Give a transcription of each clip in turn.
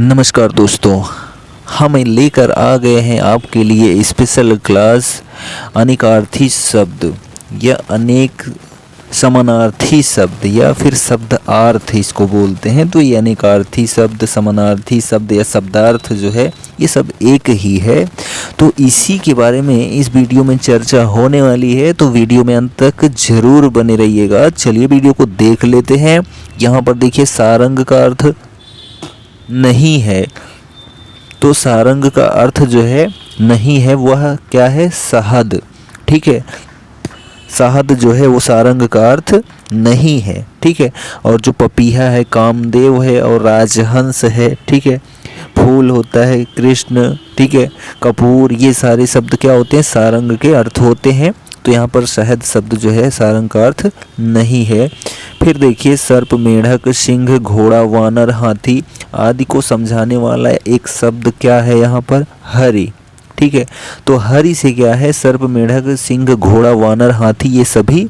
नमस्कार दोस्तों, हम लेकर आ गए हैं आपके लिए स्पेशल क्लास अनेकार्थी शब्द या अनेक समानार्थी शब्द या फिर शब्दार्थ इसको बोलते हैं। तो ये अनेकार्थी शब्द, समानार्थी शब्द या शब्दार्थ जो है ये सब एक ही है। तो इसी के बारे में इस वीडियो में चर्चा होने वाली है, तो वीडियो में अंत तक जरूर बने रहिएगा। चलिए वीडियो को देख लेते हैं। यहाँ पर देखिए सारंग का अर्थ नहीं है, तो सारंग का अर्थ जो है नहीं है वह क्या है, शहद। ठीक है, शहद जो है वो सारंग का अर्थ नहीं है। ठीक है, और जो पपीहा है कामदेव है और राजहंस है। ठीक है, फूल होता है कृष्ण। ठीक है, कपूर, ये सारे शब्द क्या होते हैं, सारंग के अर्थ होते हैं। तो यहाँ पर शहद शब्द जो है सारंग का अर्थ नहीं है। फिर देखिए सर्प, मेढक, सिंह, घोड़ा, वानर, हाथी आदि को समझाने वाला एक शब्द क्या है यहाँ पर, हरि। ठीक है, तो हरि से क्या है, सर्प, मेढक, सिंह, घोड़ा, वानर, हाथी ये सभी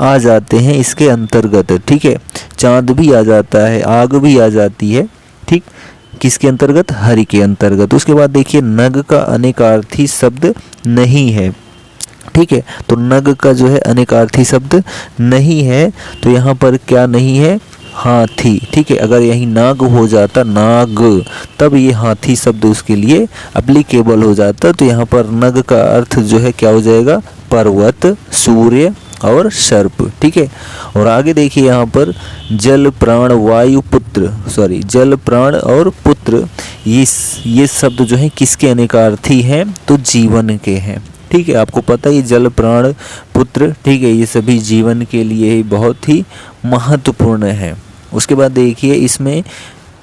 आ जाते हैं इसके अंतर्गत। ठीक है, चांद भी आ जाता है, आग भी आ जाती है। ठीक, किसके अंतर्गत, हरि के अंतर्गत। उसके बाद देखिए नग का अनेकार्थी शब्द नहीं है। ठीक है, तो नग का जो है अनेकार्थी शब्द नहीं है, तो यहाँ पर क्या नहीं है, हाथी। ठीक है, अगर यही नाग हो जाता, नाग, तब ये हाथी शब्द उसके लिए एप्लीकेबल हो जाता। तो यहाँ पर नग का अर्थ जो है क्या हो जाएगा, पर्वत, सूर्य और सर्प। ठीक है, और आगे देखिए यहाँ पर जल, प्राण, वायु, पुत्र, जल, प्राण और पुत्र, ये शब्द जो है किसके अनेकार्थी हैं, तो जीवन के हैं। ठीक है, आपको पता है जल, प्राण, पुत्र, ठीक है, ये सभी जीवन के लिए ही बहुत ही महत्वपूर्ण है। उसके बाद देखिए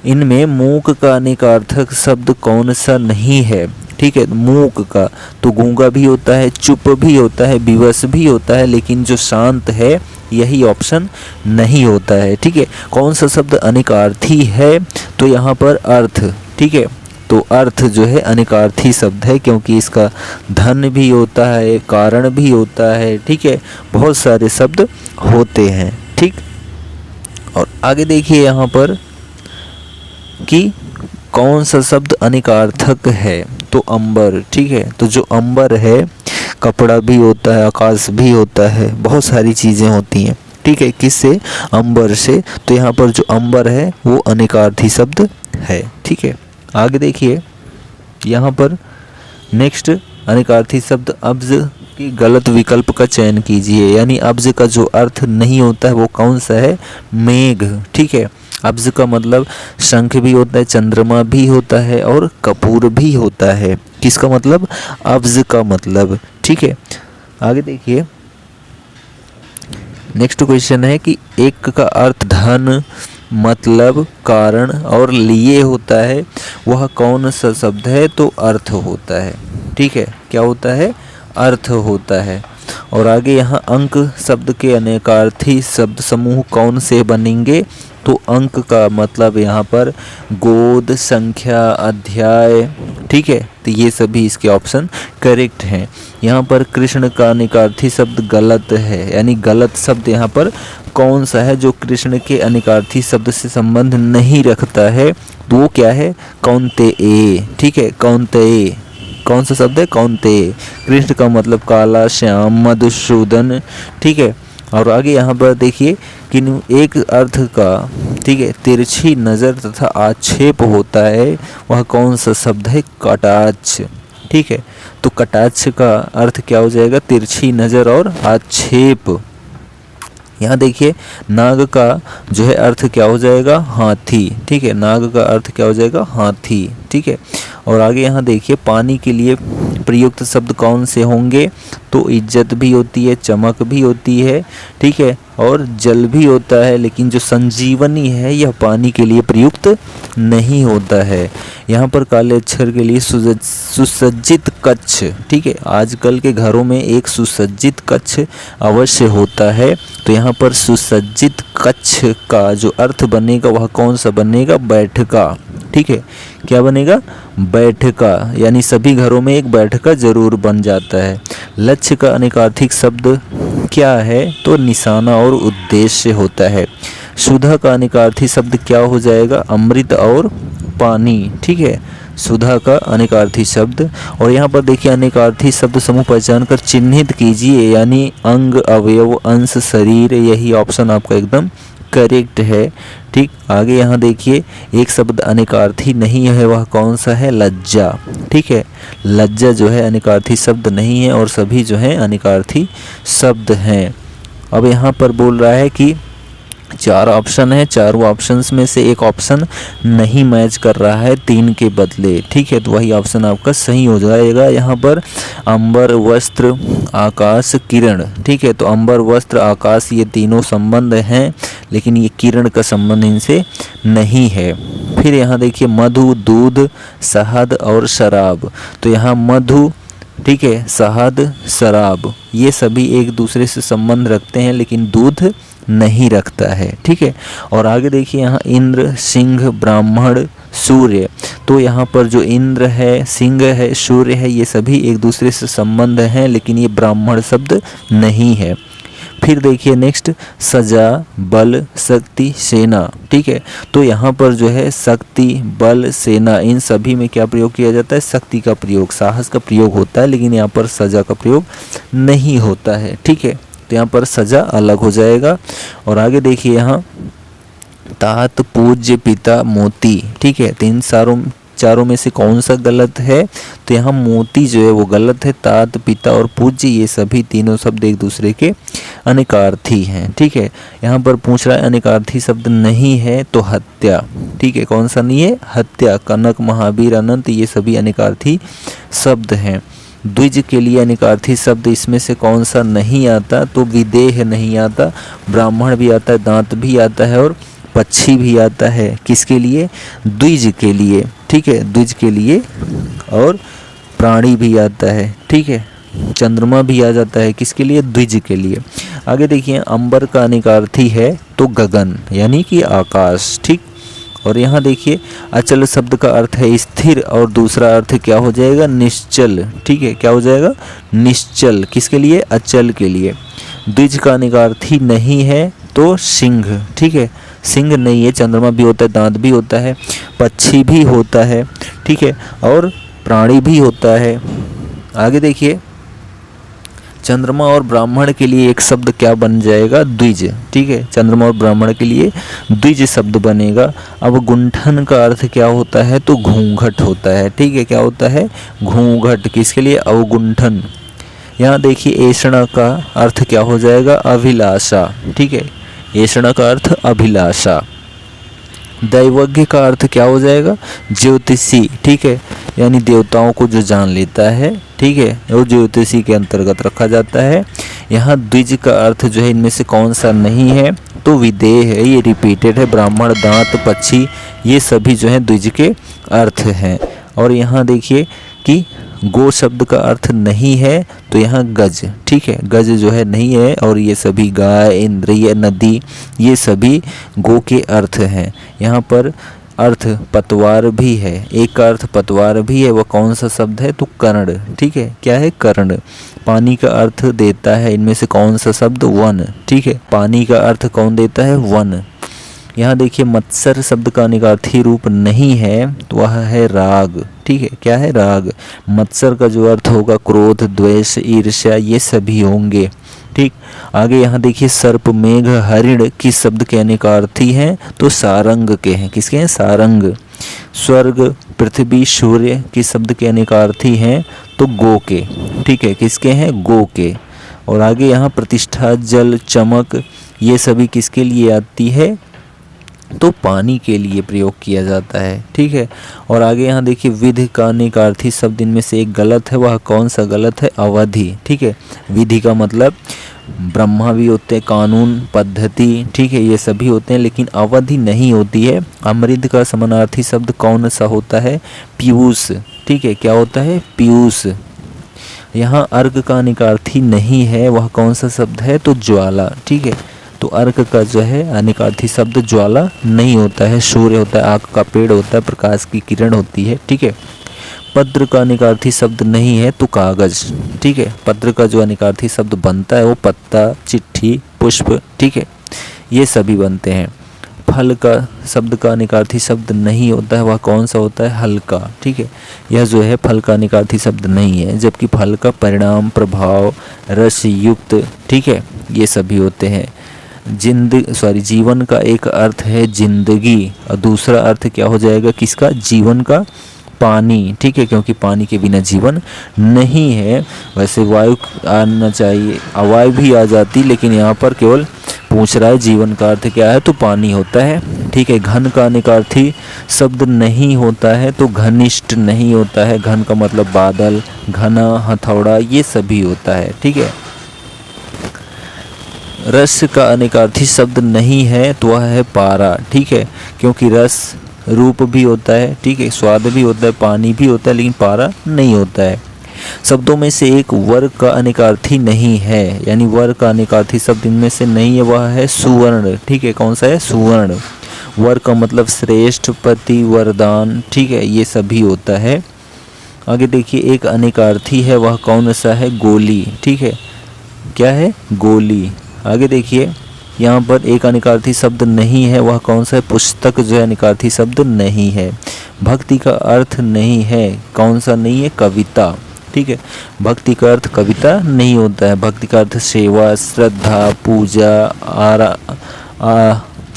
इनमें मूक का अनेकार्थक शब्द कौन सा नहीं है। ठीक है, मूक का तो गूंगा भी होता है, चुप भी होता है, विवश भी होता है, लेकिन जो शांत है यही ऑप्शन नहीं होता है। ठीक है, कौन सा शब्द अनेकार्थी है, तो यहाँ पर अर्थ। ठीक है, तो अर्थ जो है अनेकार्थी शब्द है, क्योंकि इसका धन भी होता है, कारण भी होता है। ठीक है, बहुत सारे शब्द होते हैं। ठीक, और आगे देखिए यहाँ पर कि कौन सा शब्द अनेकार्थक है, तो अंबर। ठीक है, तो जो अंबर है, कपड़ा भी होता है, आकाश भी होता है, बहुत सारी चीज़ें होती हैं। ठीक है, किससे, अंबर से। तो यहाँ पर जो अंबर है वो अनेकार्थी शब्द है। ठीक है, आगे देखिए यहाँ पर नेक्स्ट अनेकार्थी शब्द अब्ज की गलत विकल्प का चयन कीजिए। यानी अब्ज का जो अर्थ नहीं होता है वो कौन सा है, मेघ। ठीक है, अब्ज का मतलब शंख भी होता है, चंद्रमा भी होता है और कपूर भी होता है। किसका मतलब, अब्ज का मतलब। ठीक है, आगे देखिए नेक्स्ट क्वेश्चन है कि एक का अर्थ धन, मतलब, कारण और लिए होता है, वह कौन सा शब्द है, तो अर्थ होता है। ठीक है, क्या होता है, अर्थ होता है। और आगे यहाँ अंक शब्द के अनेकार्थी शब्द समूह कौन से बनेंगे, तो अंक का मतलब यहाँ पर गोद, संख्या, अध्याय। ठीक है, तो ये सभी इसके ऑप्शन करेक्ट हैं। यहाँ पर कृष्ण का अनेकार्थी शब्द गलत है, यानी गलत शब्द यहाँ पर कौन सा है, जो कृष्ण के अनेकार्थी शब्द से संबंध नहीं रखता है, तो वो क्या है, कौन्तेय। ठीक है, कौन्तेय कौन सा शब्द है, कौन्तेय। कृष्ण का मतलब काला, श्याम, मधुसूदन। ठीक है, और आगे यहाँ पर देखिए कि एक अर्थ का, ठीक है, तिरछी नज़र तथा आक्षेप होता है, वह कौन सा शब्द है, कटाक्ष। ठीक है, तो कटाक्ष का अर्थ क्या हो जाएगा, तिरछी नज़र और आक्षेप। यहाँ देखिए नाग का जो है अर्थ क्या हो जाएगा, हाथी। ठीक है, नाग का अर्थ क्या हो जाएगा, हाथी। ठीक है, और आगे यहाँ देखिए पानी के लिए प्रयुक्त शब्द कौन से होंगे, तो इज्जत भी होती है, चमक भी होती है। ठीक है, और जल भी होता है, लेकिन जो संजीवनी है यह पानी के लिए प्रयुक्त नहीं होता है। यहाँ पर काले अक्षर के लिए सुसज्जित कक्ष। ठीक है, आजकल के घरों में एक सुसज्जित कक्ष अवश्य होता है, तो यहाँ पर सुसज्जित कक्ष का जो अर्थ बनेगा वह कौन सा बनेगा, बैठका। ठीक है, क्या बनेगा, बैठका, यानी सभी घरों में एक बैठका जरूर बन जाता है। लक्ष्य का अनेकार्थिक शब्द क्या है, तो निशाना और उद्देश्य होता है। सुधा का अनेकार्थी शब्द क्या हो जाएगा, अमृत और पानी, ठीक है, सुधा का अनेकार्थी शब्द। और यहाँ पर देखिए अनेकार्थी शब्द समूह पहचान कर चिन्हित कीजिए, यानी अंग, अवयव, अंश, शरीर, यही ऑप्शन आपका एकदम करेक्ट है। ठीक, आगे यहाँ देखिए एक शब्द अनेकार्थी नहीं है, वह कौन सा है? लज्जा। ठीक है, लज्जा जो है अनेकार्थी शब्द नहीं है और सभी जो है अनेकार्थी शब्द हैं। अब यहाँ पर बोल रहा है कि 4 ऑप्शन है, चारों ऑप्शंस में से एक ऑप्शन नहीं मैच कर रहा है 3 के बदले। ठीक है, तो वही ऑप्शन आपका सही हो जाएगा। यहाँ पर अंबर, वस्त्र, आकाश, किरण। ठीक है, तो अंबर, वस्त्र, आकाश ये तीनों संबंध हैं, लेकिन ये किरण का संबंध इनसे नहीं है। फिर यहाँ देखिए मधु, दूध, शहद और शराब। तो यहाँ मधु, ठीक है, शहद, शराब ये सभी एक दूसरे से संबंध रखते हैं, लेकिन दूध नहीं रखता है। ठीक है, और आगे देखिए यहाँ इंद्र, सिंह, ब्राह्मण, सूर्य। तो यहाँ पर जो इंद्र है, सिंह है, सूर्य है, ये सभी एक दूसरे से संबंध हैं, लेकिन ये ब्राह्मण शब्द नहीं है। फिर देखिए नेक्स्ट सजा, बल, शक्ति, सेना। ठीक है, तो यहाँ पर जो है शक्ति, बल, सेना इन सभी में क्या प्रयोग किया जाता है? शक्ति का प्रयोग, साहस का प्रयोग होता है, लेकिन यहाँ पर सजा का प्रयोग नहीं होता है। ठीक है, तो यहाँ पर सजा अलग हो जाएगा। और आगे देखिए यहाँ तात, पूज्य, पिता, मोती। ठीक है, तो इन चारों में से कौन सा गलत है? तो यहाँ मोती जो है वो गलत है। तात, पिता और पूज्य ये सभी तीनों शब्द एक दूसरे के अनेकार्थी हैं। ठीक है, यहाँ पर पूछ रहा है अनेकार्थी शब्द नहीं है तो हत्या। ठीक है, कौन सा नहीं है? हत्या। कनक, महावीर, अनंत ये सभी अनेकार्थी शब्द हैं। द्विज के लिए अनेकार्थी शब्द इसमें से कौन सा नहीं आता? तो विदेह नहीं आता, ब्राह्मण भी आता है, दांत भी आता है और पक्षी भी आता है। किसके लिए? द्विज के लिए। ठीक है, द्विज के लिए, और प्राणी भी आता है। ठीक है, चंद्रमा भी आ जाता है। किसके लिए? द्विज के लिए। आगे देखिए अंबर का अनेकार्थी है तो गगन यानी कि आकाश। ठीक, और यहाँ देखिए अचल शब्द का अर्थ है स्थिर और दूसरा अर्थ क्या हो जाएगा? निश्चल। ठीक है, क्या हो जाएगा? निश्चल। किसके लिए? अचल के लिए। द्विज का अनेकार्थी नहीं है तो सिंह। ठीक है, सिंह नहीं है, चंद्रमा भी होता है, दांत भी होता है, पक्षी भी होता है। ठीक है, और प्राणी भी होता है। आगे देखिए चंद्रमा और ब्राह्मण के लिए एक शब्द क्या बन जाएगा? द्विज। ठीक है, चंद्रमा और ब्राह्मण के लिए द्विज शब्द बनेगा। अब गुंठन का अर्थ क्या होता है? तो घूंघट होता है। ठीक है, क्या होता है? घूंघट। किसके लिए? अवगुंठन। यहाँ देखिए ऐषणा का अर्थ क्या हो जाएगा? अभिलाषा। ठीक है, ऐषणा का अर्थ अभिलाषा। दैवज्ञ का अर्थ क्या हो जाएगा? ज्योतिषी। ठीक है, यानी देवताओं को जो जान लेता है। ठीक है, वो ज्योतिषी के अंतर्गत रखा जाता है। यहाँ द्विज का अर्थ जो है इनमें से कौन सा नहीं है? तो विदेह है, ये रिपीटेड है। ब्राह्मण, दांत, पक्षी ये सभी जो है द्विज के अर्थ हैं। और यहाँ देखिए कि गो शब्द का अर्थ नहीं है तो यहाँ गज। ठीक है, गज जो है नहीं है, और ये सभी गाय, इंद्रिय, नदी ये सभी गो के अर्थ हैं। यहाँ पर अर्थ पतवार भी है, एक का अर्थ पतवार भी है, वह कौन सा शब्द है? तो कर्ण। ठीक है, क्या है? कर्ण। पानी का अर्थ देता है इनमें से कौन सा शब्द? वन। ठीक है, पानी का अर्थ कौन देता है? वन। यहाँ देखिए मत्सर शब्द का अनेकार्थी रूप नहीं है तो वह है राग। ठीक है, क्या है? राग। मत्सर का जो अर्थ होगा क्रोध, द्वेष, ईर्ष्या ये सभी होंगे। ठीक, आगे यहाँ देखिए सर्प, मेघ, हरिण किस शब्द के अनेकार्थी हैं? तो सारंग के हैं। किसके हैं? सारंग। स्वर्ग, पृथ्वी, सूर्य किस शब्द के अनेकार्थी हैं? तो गो के। ठीक है, किसके हैं? गो के। और आगे यहाँ प्रतिष्ठा, जल, चमक ये सभी किसके लिए आती है? तो पानी के लिए प्रयोग किया जाता है। ठीक है, और आगे यहाँ देखिए विधि का अनेकार्थी शब्द इनमें से एक गलत है, वह कौन सा गलत है? अवधि। ठीक है, विधि का मतलब ब्रह्मा भी होते हैं, कानून, पद्धति। ठीक है, ये सभी होते हैं, लेकिन अवधि नहीं होती है। अमृत का समानार्थी शब्द कौन सा होता है? पीयूष। ठीक है, क्या होता है? पीयूष। यहाँ अर्घ का अनेकार्थी नहीं है, वह कौन सा शब्द है? तो ज्वाला। ठीक है, तो अर्क का जो है अनेकार्थी शब्द ज्वाला नहीं होता है। सूर्य होता है, आग का पेड़ होता है, प्रकाश की किरण होती है। ठीक है, पत्र का अनेकार्थी शब्द नहीं है तो कागज। ठीक है, पत्र का जो अनेकार्थी शब्द बनता है वो पत्ता, चिट्ठी, पुष्प। ठीक है, ये सभी बनते हैं। फल का शब्द का अनिकार्थी शब्द नहीं होता है वह कौन सा होता है? हल्का। ठीक है, यह जो है फल का अनिकार्थी शब्द नहीं है, जबकि फल का परिणाम, प्रभाव, रस युक्त, ठीक है, ये सभी होते हैं। जीवन का एक अर्थ है जिंदगी और दूसरा अर्थ क्या हो जाएगा किसका? जीवन का पानी। ठीक है, क्योंकि पानी के बिना जीवन नहीं है। वैसे वायु आना चाहिए, वायु भी आ जाती, लेकिन यहाँ पर केवल पूछ रहा है जीवन का अर्थ क्या है, तो पानी होता है। ठीक है, घन का अनिकार्थी शब्द नहीं होता है तो घनिष्ठ नहीं होता है। घन का मतलब बादल, घना, हथौड़ा, ये सभी होता है। ठीक है, रस का अनिकार्थी शब्द नहीं है तो वह है पारा। ठीक है, क्योंकि रस रूप भी होता है, ठीक है, स्वाद भी होता है, पानी भी होता है, लेकिन पारा नहीं होता है। शब्दों में से एक वर्ग का अनिकार्थी नहीं है, यानी वर्ग का अनिकार्थी शब्द इनमें से नहीं है, वह है सुवर्ण। ठीक है, कौन सा है? सुवर्ण। वर्ग का मतलब श्रेष्ठ, पति, वरदान, ठीक है, ये सभी होता है। आगे देखिए, एक अनिकार्थी है, वह कौन सा है? गोली। ठीक है, क्या है? गोली। आगे देखिए, यहाँ पर एक अनिकार्थी शब्द नहीं है, वह कौन सा है? पुस्तक जो है अनिकार्थी शब्द नहीं है। भक्ति का अर्थ नहीं है, कौन सा नहीं है? कविता। ठीक है, भक्ति का अर्थ कविता नहीं होता है। भक्ति का अर्थ सेवा, श्रद्धा, पूजा,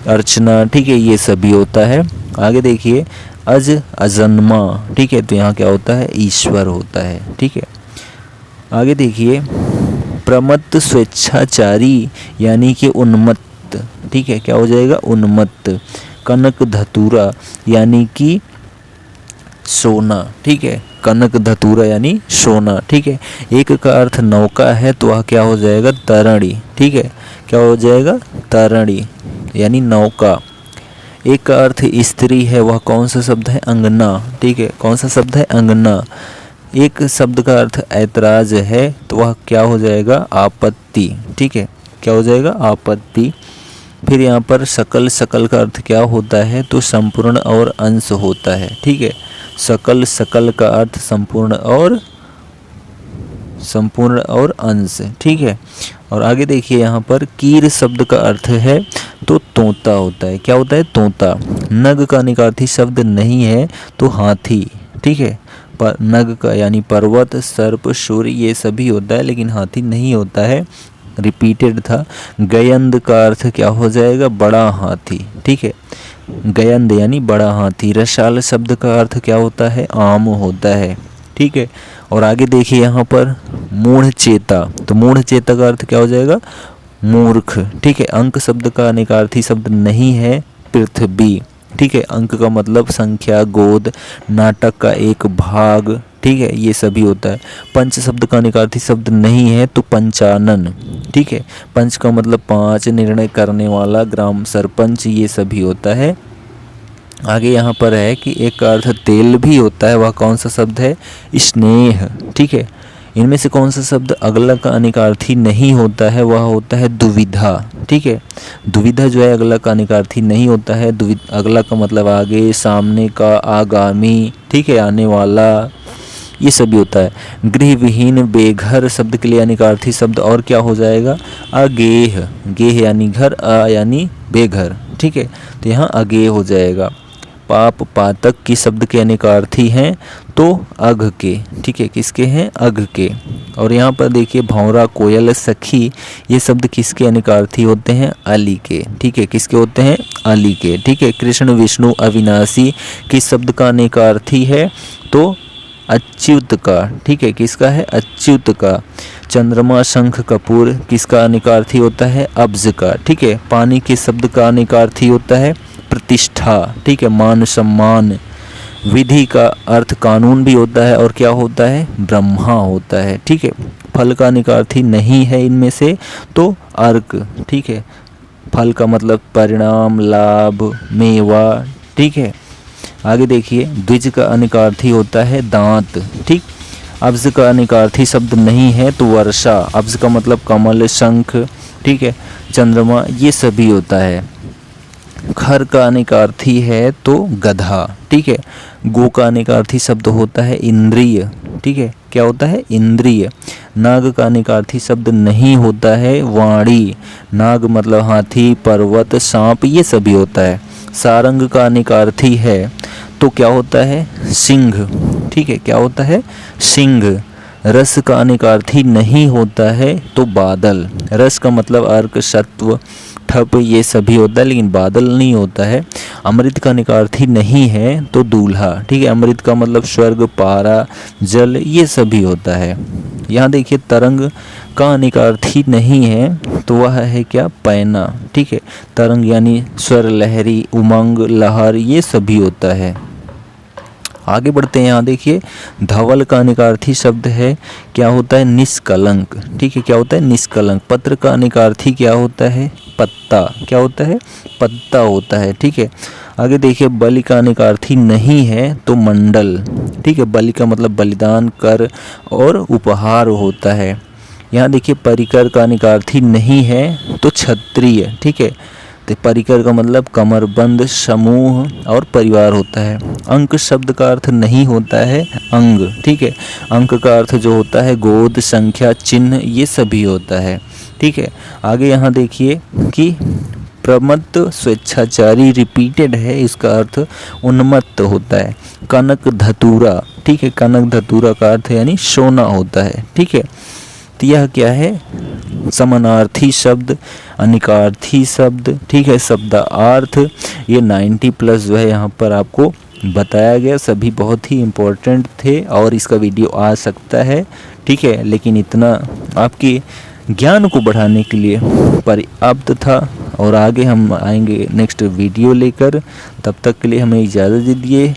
अर्चना, ठीक है, ये सभी होता है। आगे देखिए, अजन्मा, ठीक है, तो यहाँ क्या होता है? ईश्वर होता है। ठीक है, आगे देखिए, प्रमत्त स्वेच्छाचारी यानी कि उन्मत्त। ठीक है, क्या हो जाएगा? उन्मत्त। कनक धतूरा यानी कि सोना। ठीक है, कनक धतूरा यानी सोना। ठीक है, एक का अर्थ नौका है तो वह क्या हो जाएगा? तरणी। ठीक है, क्या हो जाएगा? तरणी यानी नौका। एक का अर्थ स्त्री है, वह कौन सा शब्द है? अंगना। ठीक है, कौन सा शब्द है? अंगना। एक शब्द का अर्थ ऐतराज है तो वह क्या हो जाएगा? आपत्ति। ठीक है, क्या हो जाएगा? आपत्ति। फिर यहाँ पर सकल, सकल का अर्थ क्या होता है? तो संपूर्ण और अंश होता है। ठीक है, सकल, सकल का अर्थ संपूर्ण और अंश। ठीक है, और आगे देखिए, यहाँ पर कीर शब्द का अर्थ है तो तोता होता है। क्या होता है? तोता। नग का अनिकार्थी शब्द नहीं है तो हाथी। ठीक है, पर नग का यानी पर्वत, सर्प, सूर्य, ये सभी होता है, लेकिन हाथी नहीं होता है, रिपीटेड था। गयंद का अर्थ क्या हो जाएगा? बड़ा हाथी। ठीक है, गयंद यानी बड़ा हाथी। रसाल शब्द का अर्थ क्या होता है? आम होता है। ठीक है, और आगे देखिए, यहाँ पर मूढ़ चेता, तो मूढ़ चेता का अर्थ क्या हो जाएगा? मूर्ख। ठीक है, अंक शब्द का अनिकार्थी शब्द नहीं है, पृथ्वी। ठीक है, अंक का मतलब संख्या, गोद, नाटक का एक भाग। ठीक है, ये सभी होता है। पंच शब्द का अनिकार्थी शब्द नहीं है तो पंचानन। ठीक है, पंच का मतलब 5, निर्णय करने वाला, ग्राम सरपंच, ये सभी होता है। आगे यहाँ पर है कि एक का अर्थ तेल भी होता है, वह कौन सा शब्द है? स्नेह। ठीक है, इनमें से कौन सा शब्द अगला का अनिकार्थी नहीं होता है? वह होता है दुविधा। ठीक है, दुविधा जो है अगला का अनिकार्थी नहीं होता है। अगला का मतलब आगे, सामने का, आगामी, ठीक है, आने वाला, ये सभी होता है। गृहविहीन, बेघर शब्द के लिए अनिकार्थी शब्द और क्या हो जाएगा? अगेह। गेह यानी घर, यानी बेघर। ठीक है, तो यहाँ अगेह हो जाएगा। पाप, पातक की शब्द के अनिकार्थी हैं तो अघ के। ठीक है, किसके हैं? अघ के। और यहाँ पर देखिए, भौरा, कोयल, सखी, ये शब्द किसके अनिकार्थी होते हैं? अली के। ठीक है, किसके होते हैं? अली के। ठीक है, कृष्ण, विष्णु, अविनाशी किस शब्द का अनिकार्थी है? तो अच्युत का। ठीक है, किसका है? अच्युत का। चंद्रमा, शंख, कपूर किसका अनिकार्थी होता है? अब्ज का। ठीक है, पानी के शब्द का अनिकार्थी होता है प्रतिष्ठा। ठीक है, मान, सम्मान। विधि का अर्थ कानून भी होता है और क्या होता है? ब्रह्मा होता है। ठीक है, फल का अनिकार्थी नहीं है इनमें से तो अर्क। ठीक है, फल का मतलब परिणाम, लाभ, मेवा। ठीक है, आगे देखिए, द्विज का अनिकार्थी होता है दांत। ठीक, अब्ज का अनिकार्थी शब्द नहीं है तो वर्षा। अब्ज का मतलब कमल, शंख, ठीक है, चंद्रमा, ये सभी होता है। खर का अनेकार्थी है तो गधा, ठीक है। गो का अनेकार्थी शब्द होता है इंद्रिय, ठीक है, क्या होता है इंद्रिय। नाग का अनेकार्थी शब्द नहीं होता है वाणी, नाग मतलब हाथी, पर्वत, सांप ये सभी होता है। सारंग का अनेकार्थी है तो क्या होता है सिंह, ठीक है, क्या होता है सिंह। रस का अनेकार्थी नहीं होता है तो बादल, रस का मतलब अर्क, सत्व, ठप ये सभी होता है लेकिन बादल नहीं होता है। अमृत का अनेकार्थी नहीं है तो दूल्हा, ठीक है, अमृत का मतलब स्वर्ग, पारा, जल ये सभी होता है। यहाँ देखिए तरंग का अनेकार्थी नहीं है तो वह है क्या पैना, ठीक है, तरंग यानी स्वर, लहरी, उमंग, लहर ये सभी होता है। आगे बढ़ते हैं, यहाँ देखिए धवल का अनेकार्थी शब्द है क्या होता है निष्कलंक, ठीक है, क्या होता है निष्कलंक। पत्र का अनेकार्थी क्या होता है पत्ता, क्या होता है पत्ता होता है, ठीक है। आगे देखिए बलि का अनेकार्थी नहीं है तो मंडल, ठीक है, बलि का मतलब बलिदान, कर और उपहार होता है। यहाँ देखिए परिकर का अनेकार्थी नहीं है तो क्षत्रिय, ठीक है, तो परिकर का मतलब कमरबंद, समूह और परिवार होता है। अंक शब्द का अर्थ नहीं होता है अंग, ठीक है, अंक का अर्थ जो होता है गोद, संख्या, चिन्ह ये सभी होता है, ठीक है। आगे यहाँ देखिए कि प्रमत्त स्वेच्छाचारी रिपीटेड है, इसका अर्थ उन्मत्त होता है। कनक धतूरा, ठीक है, कनक धतूरा का अर्थ यानी सोना होता है, ठीक है। तो यह क्या है समानार्थी शब्द, अनिकार्थी शब्द, ठीक है, शब्दार्थ, ये 90+ जो है यहाँ पर आपको बताया गया, सभी बहुत ही इम्पोर्टेंट थे और इसका वीडियो आ सकता है, ठीक है, लेकिन इतना आपके ज्ञान को बढ़ाने के लिए पर्याप्त था। और आगे हम आएंगे नेक्स्ट वीडियो लेकर, तब तक के लिए हमें इजाज़त दीजिए।